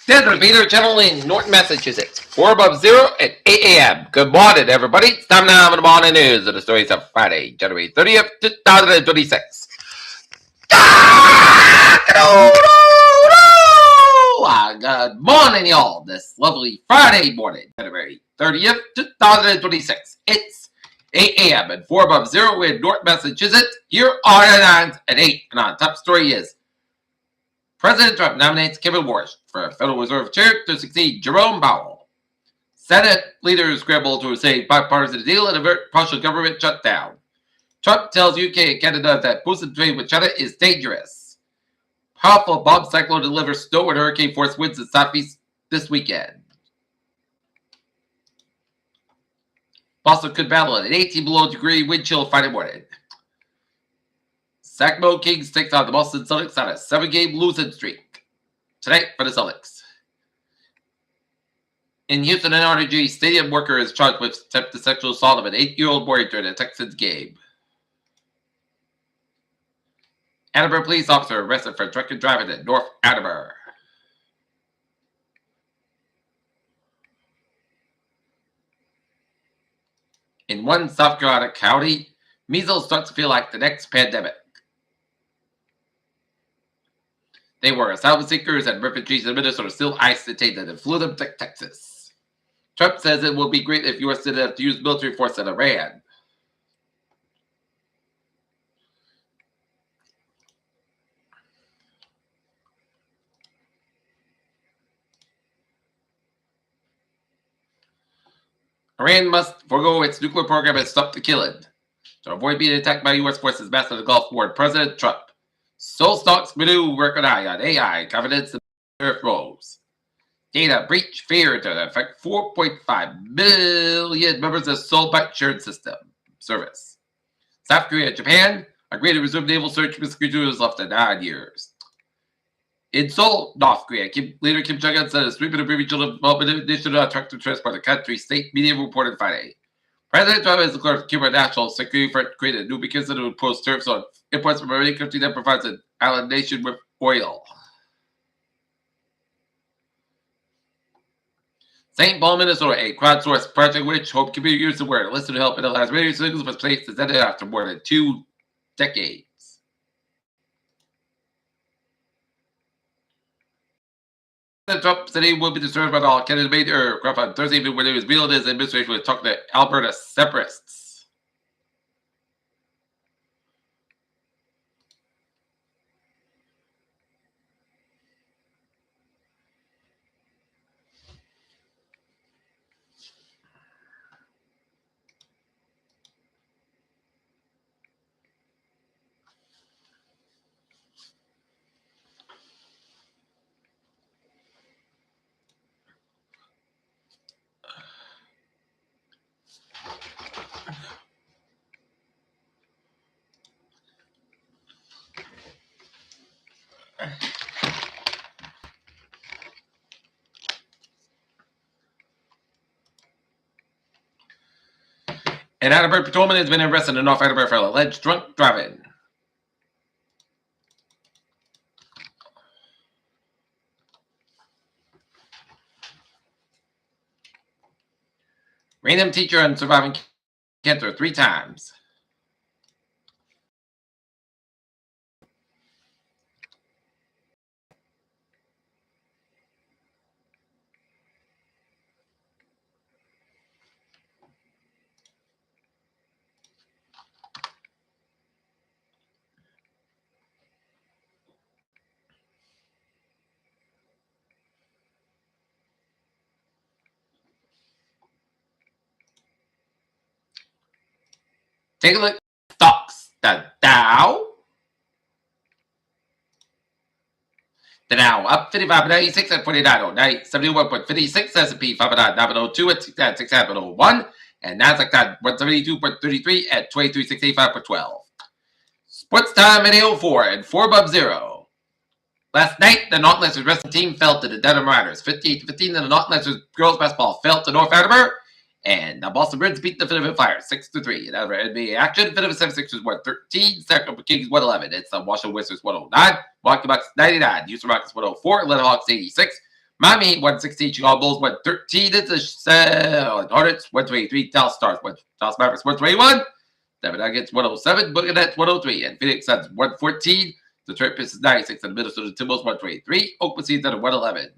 Standard Meter Channel in Norton, Massachusetts. 4 above 0 at 8 a.m. Good morning, everybody. It's time now for the morning news of the stories of Friday, January 30th, 2026. Good morning, y'all. This lovely Friday morning, January 30th, 2026. It's 8 a.m. and 4 above 0 in North Massachusetts. Here are the 9s at 8. And our top story is President Trump nominates Kevin Warsh for Federal Reserve Chair to succeed Jerome Powell. Senate leaders scramble to save bipartisan deal and avert partial government shutdown. Trump tells UK and Canada that boosted trade with China is dangerous. Powerful bomb cyclone delivers snow and hurricane force winds in southeast this weekend. Boston could battle an 18 below degree wind chill Friday morning. Sacramento Kings takes on the Boston Celtics on a 7-game losing streak. Tonight for the Celtics. In Houston, an RNG stadium worker is charged with attempted sexual assault of an 8-year-old boy during a Texans game. Attleboro police officer arrested for drunken driving at North Attleboro. In one South Carolina county, measles starts to feel like the next pandemic. They were asylum seekers and refugees in Minnesota still isolated and flew them to Texas. Trump says it will be great if U.S. didn't have to use military force in Iran. Iran must forego its nuclear program and stop the killing. To avoid being attacked by U.S. forces massed in the Gulf War, President Trump. Soul stocks renew record high on AI, confidence in Earth rose. Data breach fear to affect 4.5 million members of Soul insurance system service. South Korea and Japan agree to resume naval search for security left at 9 years. In Seoul, North Korea, leader Kim Jong-un said a sweeping of regional development initiative on track to transport the country, state media reported Friday. President Trump has declared Cuba national security threat created a new mechanism to impose tariffs on imports from any country that provides an island nation with oil. St. Paul, Minnesota, a crowdsourced project which Hope Computer used to wear listed to help analyze radio signals was placed as ended after more than 2 decades. Trump said he will be disturbed by all Canada made aircraft on Thursday evening when it was revealed his administration was talking to Alberta separatists. An Attleboro patrolman has been arrested in North Attleboro for alleged drunk driving. Random teacher and surviving cancer 3 times. Take a look at stocks. The Dow. The Dow up 55.96 at 49.09, 71.56. S&P 509.902 at 6.1, and Nasdaq at 172.33 at 23.685.12. Sports time at 8:04 and 4 above 0. Last night, the North Lancers wrestling team fell to the Dedham Riders 58-15, and the North Lancers girls basketball fell to North Attleboro. And the Boston Bruins beat the Philadelphia Flyers 6-3. In other NBA action, Philadelphia 76ers won 13, Sacramento Kings 111. It's the Washington Wizards 109, Milwaukee Bucks 99, Houston Rockets 104, Atlanta Hawks 86, Miami 116, Chicago Bulls 113. It's the Hornets 123, Dallas Stars, Dallas Mavericks 121, Denver Nuggets 107, Brooklyn Nets 103, and Phoenix Suns 114. Detroit Pistons 96, and Minnesota Timberwolves 123, Oakland Seas at 111.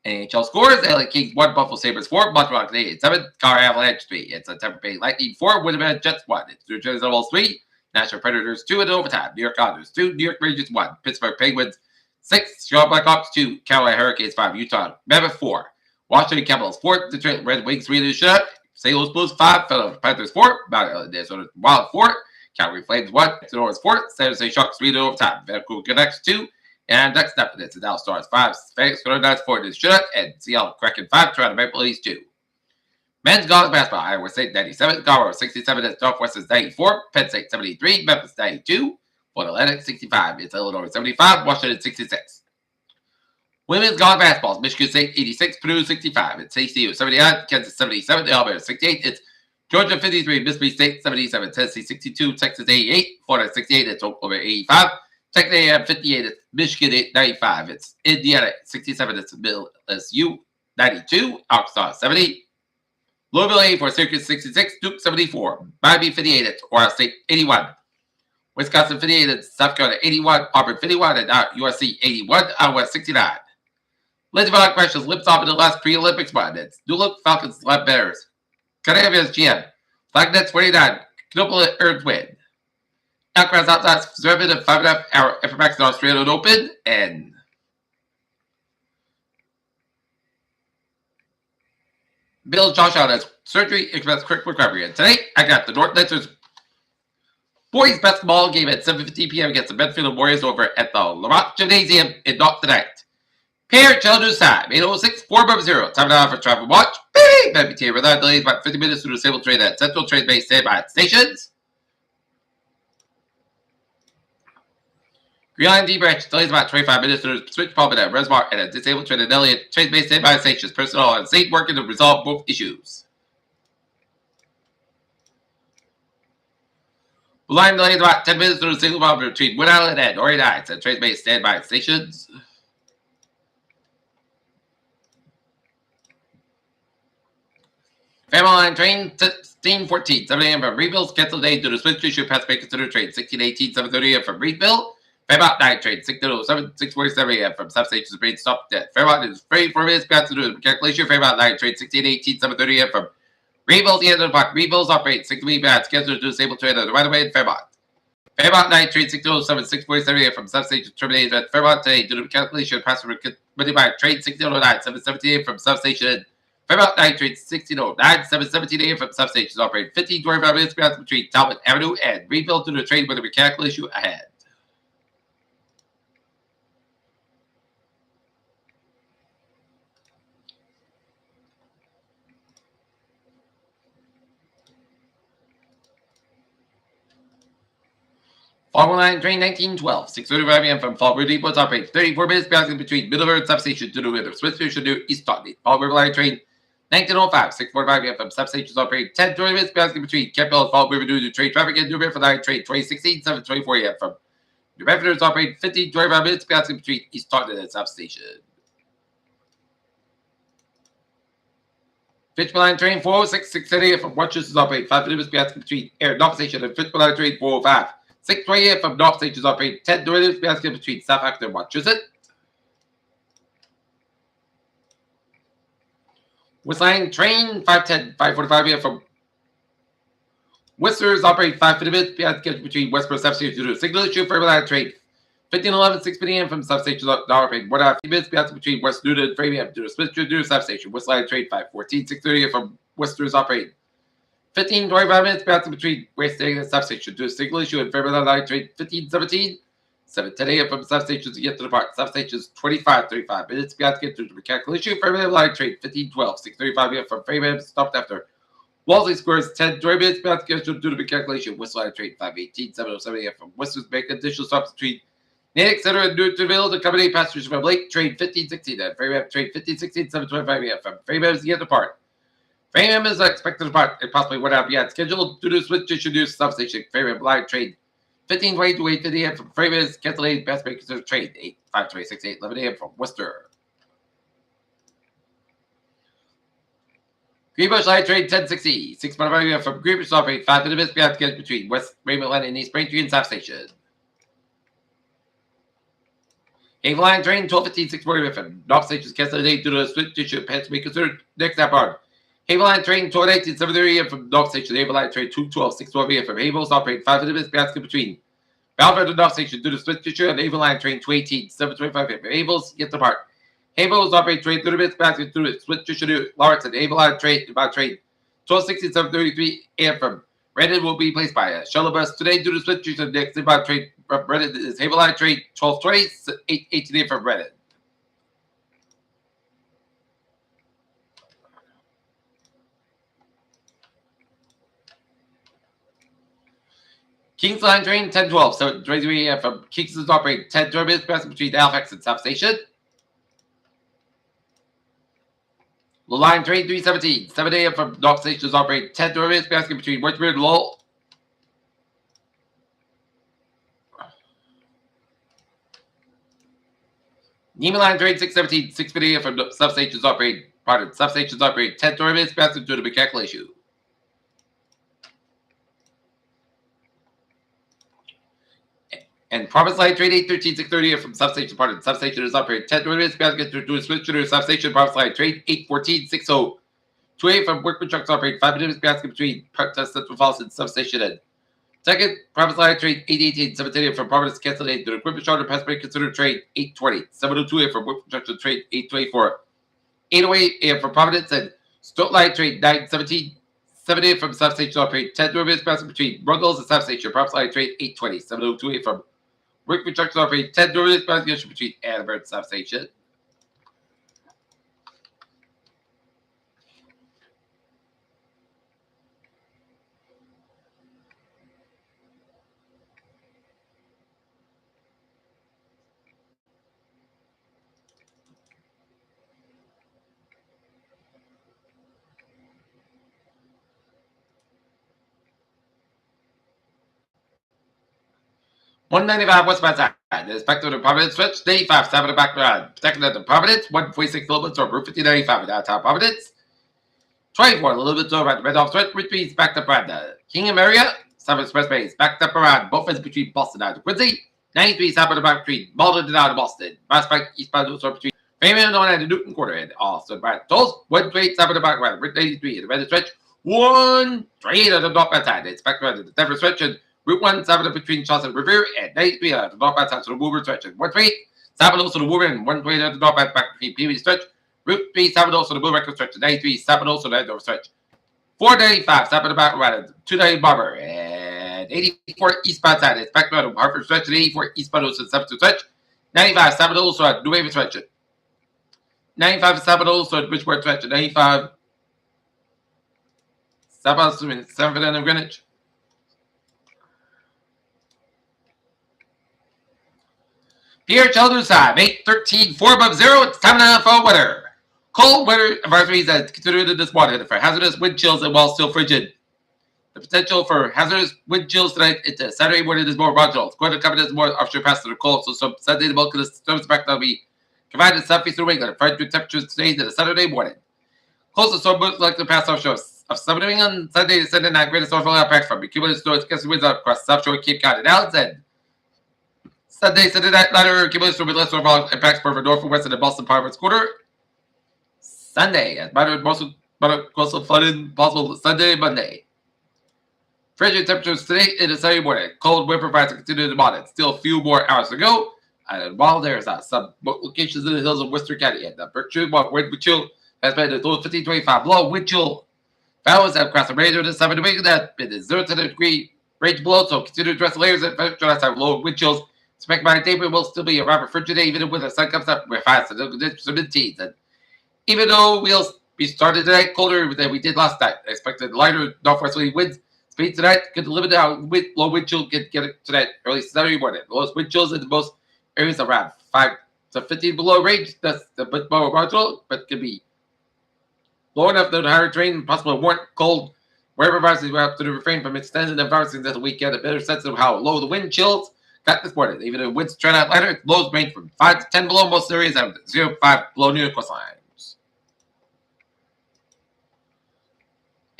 NHL scores: LA Kings 1, Buffalo Sabres 4, Montreal Canadiens 7, Colorado Avalanche 3. It's a Tampa Bay Lightning 4, Winnipeg Jets 1. It's New Jersey Devils 3, Nashville Predators 2 in overtime, New York Islanders 2, New York Rangers 1, Pittsburgh Penguins 6, Chicago Blackhawks 2, Carolina Hurricanes 5, Utah Mammoth 4, Washington Capitals 4, Detroit Red Wings 3 in the shutout, St. Louis Blues 5, Philadelphia Panthers 4, Minnesota Wild 4, Calgary Flames 1, Senators 4, San Jose Sharks 3 in overtime, Vancouver Canucks 2, and next up, it's the Dallas Stars 5, Vegas Golden Knights 4 in the shutout, and Seattle Kraken 5, Toronto Maple Leafs 2. Men's college basketball: Iowa State 97, Colorado 67, it's Northwestern 94, Penn State 73, Memphis 92, Florida Atlantic 65, it's Illinois 75, Washington 66. Women's college basketball: Michigan State 86, Purdue 65, it's TCU 79, Kansas 77, Alabama 68, it's Georgia 53, Mississippi State 77, Tennessee 62, Texas 88, Florida 68, it's Oklahoma 85, Texas A&M 58, it's Michigan 95, it's Indiana 67, it's LSU 92, Arkansas 70, Louisville 84, Syracuse 66, Duke 74, Miami 58, it's Ohio State 81, Wisconsin 58, it's South Carolina 81, Auburn 51, and USC 81, Iowa 69. Lindsey Vonn crashes lips off in the last pre-Olympics one. It's New Look Falcons left Bears. Canavius GM. Flag Nets 29. Knoble earns win. Outcross outside Zervin at 5.5 hour FMX in Australian Open. And Bill Josh out has surgery, expects quick recovery. And today, I got the North Lancers boys basketball game at 7:50 p.m. against the Medfield Warriors over at the Lamont Gymnasium in North tonight. Parent Children's Time, 806 400. Time now for travel watch. Bing! MBTA without delays, about 50 minutes to disable train at Central Train Base standby at stations. Green Line D branch delays about 25 minutes to switch pulpit at Reservoir and a disabled train at Elliott. Train Base standby at stations. Personnel on scene working to resolve both issues. Blue Line delays about 10 minutes to the single pulpit between Wood Island and Orient Heights at Train Base standby at stations. Family Line train 1614, 7 a.m. from Reedville, canceled day due to switch issue past may consider train 1618, 7:30 a.m. from Reedville. Fairmont 9 train 607, 6:47 a.m. from substation to Brain stopped at Fairmont is free 4 minutes past to do the calculation. Fairmont 9 train 1618, 7:30 a.m. from Reedville, the end of the block. Reedville's operate 6 minutes scheduled to disable train on the right away in Fairmont. Fairmont 9 train 607, 6:47 a.m. from substation terminated at Fairmont today due to the calculation passenger committed by train 1609, 7:17 a.m. from substation. Fairmont 9 train 1609, 7:17 a.m. from substations operating 15-25 minutes between Talbot Avenue and Reedville due to the train with a mechanical issue ahead. Fall Line train 1912, 6:35 a.m. from Fall River Depot operates 34 minutes between Middleburg and substation due to the switch station to East Taunton. Fall River Line train 1905, 6:45 a.m. from substations operating 10-20 minutes between Campbell and Fall River due to train traffic and New Bedford Line train 2016, 7:24 a.m. from New Bedford is operating 15-25 minutes between East Taunton and substation. Fitchburg Line train 406, 6:30 a.m. from Rochester is operating 5 minutes between Air North Station and Fitchburg Line train 405. 6:20 a.m. from North Station is operating 10-20 minutes between Southampton and Wachusett. West Line train 510, 5:45 a.m. from Worcester is operating 5 minutes between Westboro substation due to a signal issue. Fairmont Line train 1511, 6:50 a.m. from substation now operating 1.5 minutes between West Newton and Framingham due to switch due to substation. West Line train 514, 6:30 a.m. from Worcester is operating 15-25 minutes between West End and substation due to a signal issue. And Fairmont Line train 1517, 7:10 a.m. from substations to get to the park. Substations 25-35 minutes to get to the mechanical issue. Framingham Line train 1512, 6:35 a.m. from Framingham stopped after Wolseley Squares 10-20 minutes to get to the mechanical issue. West Line train 518, 7:07 a.m. from Worcester's make additional stops between Natick Center and Newtonville to accommodate passengers from Lake train 1516 and Framingham train 1516, 7:25 a.m. from Framingham to get to the park. Framingham is expected to depart and possibly 1 hour beyond schedule due to switch issue due to substation. Framingham Line train 1520 to 8:50 a.m. from Framingham is cancelled. Best may consider train 5:26 8:11 a.m. from Worcester. Greenbush Light Train 1060. 6 mile from Greenbush Operating 5 minutes beyond get between West Raymond Line and East Braintree and South Station. Haven Line Train 1215 640 from North Station's cancelled today due to a split tissue pants to be considered next hour. Haven Line Train 1218 730 from North Station. Haven Line Train 212 612 from Havel's operating 5 minutes beyond get between Balfour to North Station due to split tissue and Haven Line Train 218 725 from Havel's get the park. Havel's operating train 30 minutes basket through the split tissue to Lawrence and Havel Line train about train 1260 733 a.m. from Reddit will be placed by a shuttle bus today due to split tissue. Next inbound train from Reddit is Havel Line train 1220 818 a.m. from Reddit. Kings Line train 1012 723 a.m. from Kingston's operating 10 minutes basket between Halifax and South Station. Line train 317, 7 a.m. from North Station is operating 10 minutes basket between Worthbury and Lowell. Neiman Line train 617, 6:50 a.m. from substations operating, substations operating 10 minutes basket due to the mechanical issue. And Province Line train 813, 6:30 a.m. from substation, substation is operating 10 minutes basket due to a switch to substation. Province Line train 814, 602 a.m. from Workman Trucks operating 5 minutes basket between Central Falls and substation and second, Province Line train 818, 710 a.m. from Providence canceled the equipment charter Passway considered train 820, 702 a.m. from Workman Trucks train 824, 808 a.m. from Providence and Stoke Line train 917, 7 a.m. from substation operating 10 minutes basket between Ruggles and substation. Province Line train 820, 702 a.m. from Workman Trucks operating 10 minutes basket between Annabelle and substation. $195 westbound side. Inspector to Providence switch. 95 7 to back road. Protected at the Providence. 146 kilometers over Route 5095 in downtown Providence. 24 a little bit over at the Red Off switch. Which means backed up around the Kingham area. 7 expressways backed up around both ends between Boston and Quincy. 93 south of the back between Malden and out of Boston. Prospect eastbound also between Framingham and the Newton Quarter and also Brad Tolls. 128 south of the back road. Route 83 in the Red stretch. 138 at the northbound side. Inspector at the Denver stretch and Route 1, 7 between Charleston River and 93 at the northbound side to the Woburn stretch. And 138, 7 also the Woburn and 128 at the northbound back between Peewee stretch. Route 3, 7 also the Blue Record stretch. And 93, 7 also the Andover stretch. 495, 7 back around 290 Barber. And 84 eastbound side. It's back to Hartford stretch. And 84 eastbound also 7 stretch. 95, 7 also at New Haven stretch. 95, 7 also at Bridgeport stretch. And 95, 7 also in 7 in Greenwich. Pierre Childers time, 8:13, 4 above 0. It's time now for weather. Cold weather advisories are considered this morning for hazardous wind chills and while still frigid. The potential for hazardous wind chills tonight into Saturday morning is more marginal. It's going to come in as more offshore past to the cold, so some Sunday the bulk of the storms back will be confined to southeastern New England. Frigid temperatures today to the Saturday morning. Closest storm most likely to pass offshore of southern New England Sunday to Sunday night. Greatest storm impacts from cumulative storms gusty winds across South Shore, Cape Cod, and Allen's End. Sunday night, lighter cumulative storm with less storm impacts for north and west of the Boston Province quarter. Sunday, as moderate coastal flooding possible Sunday and Monday. Frigid temperatures today in the Sunday morning. Cold wind provides to continue to moderate. Still a few more hours to go. And while there's some locations in the hills of Worcester County and the Berkshire wind chill has been a total 1525 below wind chill. Valleys have crossed the range of the 7 to that been 0 to 10 degree range below. So continue to dress layers and have low wind chills. Expect by April will still be a rather frigid day, even when the sun comes up. We're fast and mid-teens. And even though we'll be started tonight colder than we did last night, I expected lighter northwesterly winds. Speed tonight could limit how low wind chill get it tonight early Saturday morning. The lowest wind chills in most areas around 5 to 15 below range. That's a bit more marginal, but could be low enough that higher terrain, possibly warm, cold. Wherever viruses will have to refrain from extending the viruses this weekend, a better sense of how low the wind chills got this morning. Even if winds turn out lighter, lows range from 5 to 10 below most areas and 0 to 5 below near coastlines.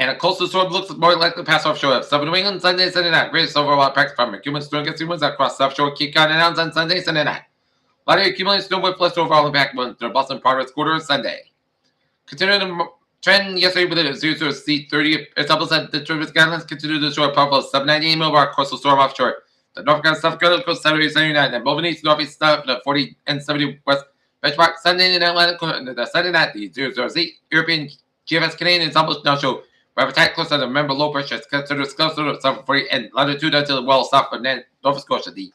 And a coastal storm looks more likely to pass offshore of southern New England Sunday, Sunday night. Greatest overall impacts from accumulated storm gets winds across offshore Cape Cod and Islands on Sunday, Sunday night. A lot of accumulated storm with plus overall impact on the Boston progress quarter Sunday. Continuing the trend yesterday with a 0-C30, it's almost at the Travis Islands continue to show a powerful 798 millbar coastal storm offshore. The North Carolina South Carolina coast 70, 79, and Boven East, Northeast, the 40 and 70 west benchmark Sunday in Atlantic, the Sunday night, the 0-Z European GFS Canadian is almost now show. We're tight close to the member low pressure. It's considered close to 740 and latitude until well south of Nova Scotia. The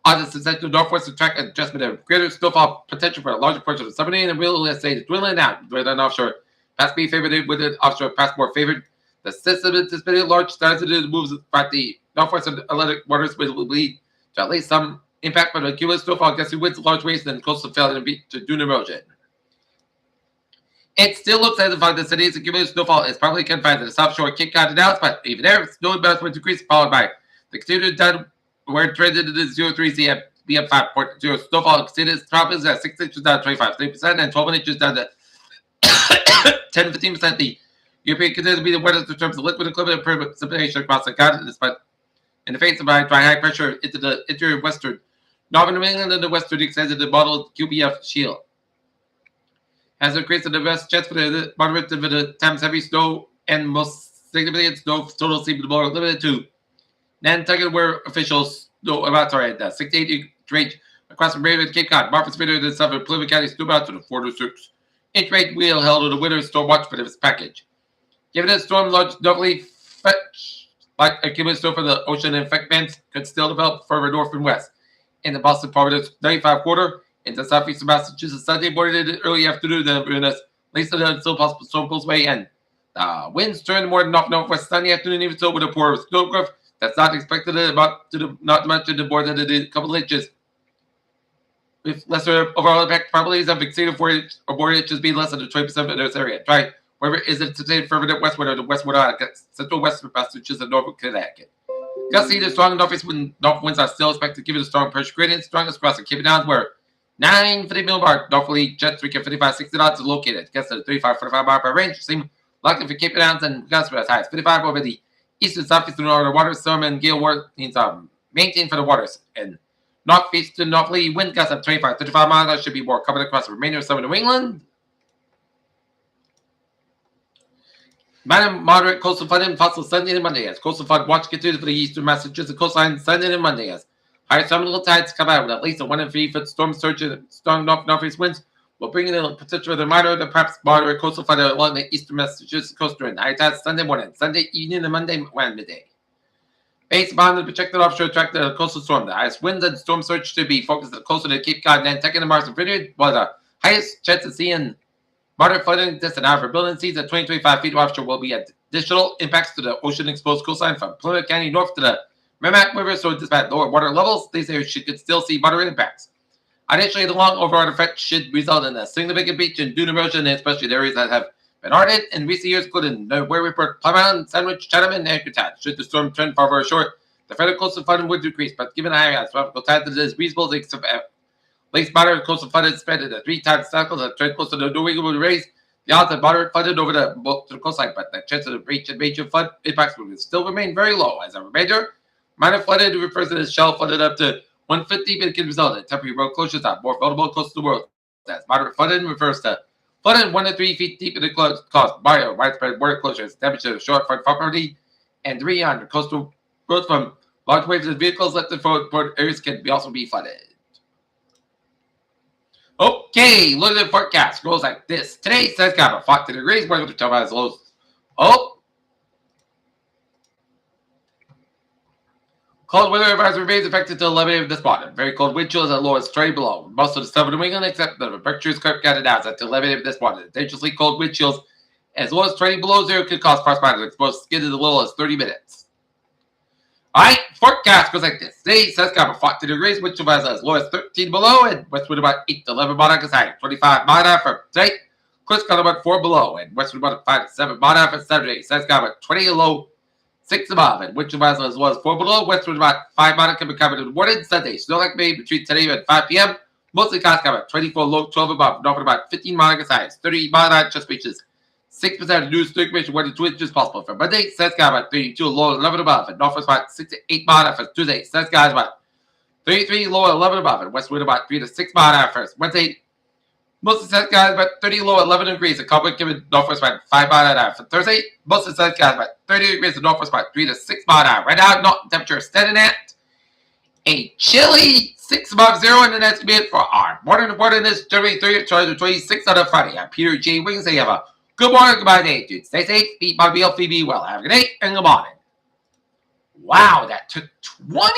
odds of central northwest track adjustment of greater snowfall potential for a larger portion of 70 and real estate dwindling out with an offshore. Past be favored with an offshore past more favored. The system anticipated large stars moves by the northwest Atlantic waters will lead to at least some impact from the cumulative snowfall against the winds, large waves, and coastal failure to dune erosion. It still looks as if the city's accumulated snowfall is probably confined to the south shore Cape Cod and Dallas, but even there, snow amounts will decrease, followed by the continued downward trend into the 0-3 BM 5.0 snowfall exceeded tropics at 6 inches down 25% and 12 inches down to 10-15%. The European continues to be the wettest in terms of liquid equivalent precipitation across the continent, despite in the face of dry high pressure into the interior western, northern New England and the western extended the model QBF shield. Has increased the best chance for the moderate to the times heavy snow and most significant snow total seem to be more limited to Nantucket, where officials know about 68 range across from Raven Cape Cod, Martha's Vineyard, and southern Plymouth County snow about to the 4 to 6 inch rate wheel held on the winter storm watch for this package. Given that storm large normally fetch like accumulated snow from the ocean and effect bands could still develop further north and west. In the Boston Providence 95 quarter, into southeastern Massachusetts Sunday morning and early afternoon, then later than still possible storm pulls away, and winds turn more than northwest Sunday afternoon, even so with a poor snow growth that's not expected not much into more than a couple of inches. With lesser overall impact probabilities of exceeding 4 inches or more inches being less than 20% in this area. Try wherever is it today further westward or the westward central western Massachusetts and northern Connecticut. Gusty to strong northeast north winds are still expected to give it a strong pressure gradient, strongest across the Cape Downs, where 950 millbar northerly jet streak at 55-60 knots is located. Gets to the 35-45 mile per range. Seem likely for Cape Downs and gusts as high as 55 over the eastern southeastern northern waters. Storm and gale warnings maintained for the waters. And northeast to northerly wind gusts of 25-35 miles. That should be more coming across the remainder of southern New England. Moderate coastal flooding possible Sunday and Monday as coastal flood watch continues for the eastern Massachusetts coastline Sunday and Monday as higher terminal tides come out with at least a 1 and 3 foot storm surge and strong northeast winds will bring in the potential of the minor to perhaps moderate coastal flood along the eastern Massachusetts coast during high tides Sunday morning, Sunday evening, and Monday midday. Based upon the projected offshore track of the coastal storm, the highest winds and storm surge should be focused closer to Cape Cod, Nantucket, and Martha's Vineyard, while the highest chance of seeing moderate flooding distant out for building seas at 20-25 feet offshore will be additional impacts to the ocean exposed coastline from Plymouth County north to the Merrimack River, so despite lower water levels, these areas should still see moderate impacts. Additionally, the long overall effect should result in a significant beach and dune erosion, especially in areas that have been hardened in recent years, including the Ware Report, Plymouth Island, Sandwich, Chatham, and Anchorage. Should the storm trend farther ashore, the federal coastal flooding would decrease, but given the high astronomical tides, it is reasonable to expect at least moderate coastal flooding spread at 3 times cycles that trend close to the New England would raise the odds of moderate flooding over the coastline, but the chance of reach and major flood impacts will still remain very low. As a remainder, minor flooding refers to the shell flooded up to 150, but it can result in temporary road closures on more vulnerable coastal to the world. As moderate flooding refers to flooding 1 to 3 feet deep in the coast caused by widespread water closures, damage to short front property, and 3 on coastal roads from large waves and vehicles left in port areas can also be flooded. Okay, look at the forecast. Goes like this. Today says got about 40 degrees. We're going to tell as lows. Cold weather advisory remains affected till 11 a.m. this morning. Very cold wind chills at low as 30 below. Most of the southern New England, except the Berkshire's Curve County Downs until 11 a.m. this morning. Dangerously cold wind chills as low as 20 below zero could cause cross-body exposed skin as little as 30 minutes. Alright, forecast goes like this. Today says got about 40 degrees, wind chill as low as 13 below, and westward about 8 to 11 mile high. 25 mile for today. Cliffs got about 4 below, and westward about 5 to 7 mile for Saturday. Says got about 20 low. 6 above, and wind chill as low as 4 below. Westward about 5 mile can be covered in the morning. Sunday, snow like May between today and 5 p.m. Mostly clouds got about 24 low, 12 above. North about 15 mile high. 30 mile high just reaches 6% of news information where the 2 inches possible. For Monday, sun skies about 32, low 11 above. And northwest about 6 to 8 mile an hour. For Tuesday, sun skies about 33, low 11 above. And west wind about 3 to 6 mile an hour. For Wednesday, most of the sun skies about 30, low 11 degrees. And cold wind giving northwest about 5 mile an hour. For Thursday, most of the sun skies about 30 degrees. And northwest about 3 to 6 mile an hour. Right now, Norton temperature is standing at a chilly 6 above 0, and then that's it for our morning report on this January 30th, 2026 on a Friday. I'm Peter J. Wiggins. Say you have a good morning, goodbye day, dude. Stay safe, be healthy, be well. Have a good day, and good morning. Wow, that took 20